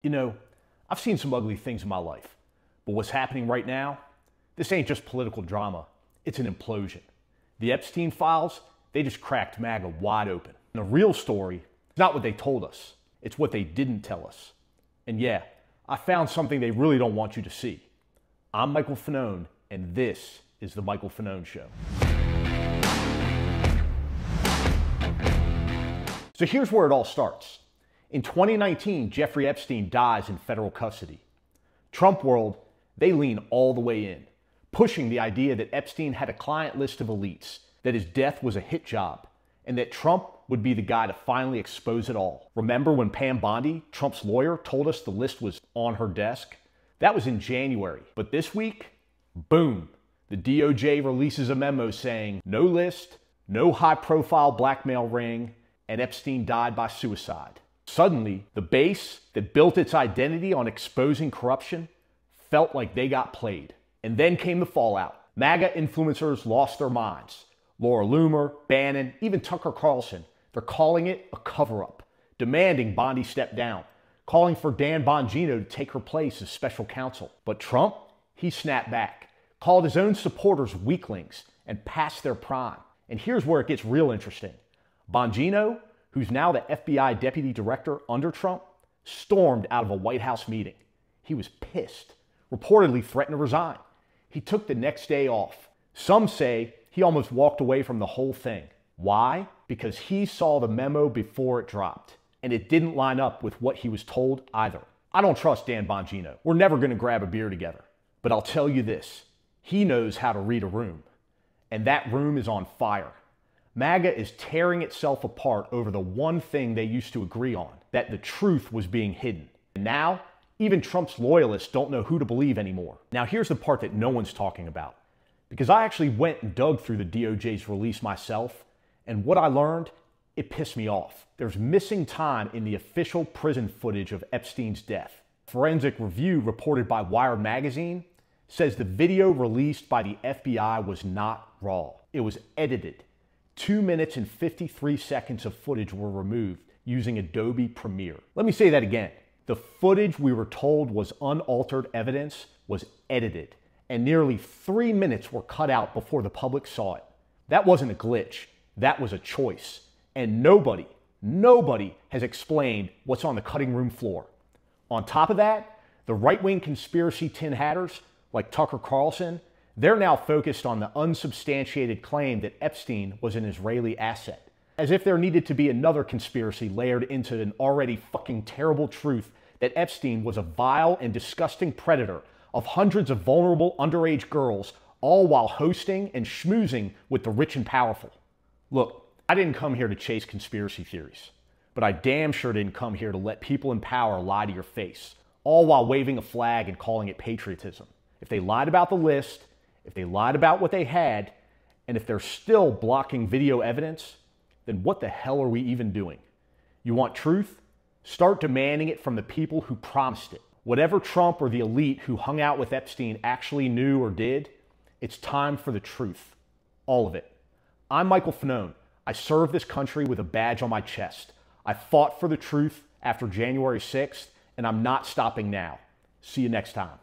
You know, I've seen some ugly things in my life, but what's happening right now, this ain't just political drama, it's an implosion. The Epstein files, they just cracked MAGA wide open. And the real story is not what they told us, it's what they didn't tell us. And yeah, I found something they really don't want you to see. I'm Michael Fanone, and this is The Michael Fanone Show. So here's where it all starts. In 2019, Jeffrey Epstein dies in federal custody. Trump world, they lean all the way in, pushing the idea that Epstein had a client list of elites, that his death was a hit job, and that Trump would be the guy to finally expose it all. Remember when Pam Bondi, Trump's lawyer, told us the list was on her desk? That was in January. But this week, boom, the DOJ releases a memo saying no list, no high-profile blackmail ring, and Epstein died by suicide. Suddenly, the base that built its identity on exposing corruption felt like they got played. And then came the fallout. MAGA influencers lost their minds. Laura Loomer, Bannon, even Tucker Carlson, they're calling it a cover-up, demanding Bondi step down, calling for Dan Bongino to take her place as special counsel. But Trump, he snapped back, called his own supporters weaklings and past their prime. And here's where it gets real interesting. Bongino, who's now the FBI deputy director under Trump, stormed out of a White House meeting. He was pissed, reportedly threatened to resign. He took the next day off. Some say he almost walked away from the whole thing. Why? Because he saw the memo before it dropped, and it didn't line up with what he was told either. I don't trust Dan Bongino. We're never going to grab a beer together. But I'll tell you this, he knows how to read a room, and that room is on fire. MAGA is tearing itself apart over the one thing they used to agree on, that the truth was being hidden. And now, even Trump's loyalists don't know who to believe anymore. Now here's the part that no one's talking about. Because I actually went and dug through the DOJ's release myself, and what I learned, it pissed me off. There's missing time in the official prison footage of Epstein's death. Forensic Review, reported by Wired magazine, says the video released by the FBI was not raw. It was edited. 2 minutes and 53 seconds of footage were removed using Adobe Premiere. Let me say that again. The footage we were told was unaltered evidence was edited, and nearly 3 minutes were cut out before the public saw it. That wasn't a glitch. That was a choice. And nobody has explained what's on the cutting room floor. On top of that, the right-wing conspiracy tin hatters like Tucker Carlson, they're now focused on the unsubstantiated claim that Epstein was an Israeli asset, as if there needed to be another conspiracy layered into an already fucking terrible truth that Epstein was a vile and disgusting predator of hundreds of vulnerable underage girls, all while hosting and schmoozing with the rich and powerful. Look, I didn't come here to chase conspiracy theories, but I damn sure didn't come here to let people in power lie to your face, all while waving a flag and calling it patriotism. If they lied about the list, if they lied about what they had, and if they're still blocking video evidence, then what the hell are we even doing? You want truth? Start demanding it from the people who promised it. Whatever Trump or the elite who hung out with Epstein actually knew or did, it's time for the truth. All of it. I'm Michael Fanone. I serve this country with a badge on my chest. I fought for the truth after January 6th, and I'm not stopping now. See you next time.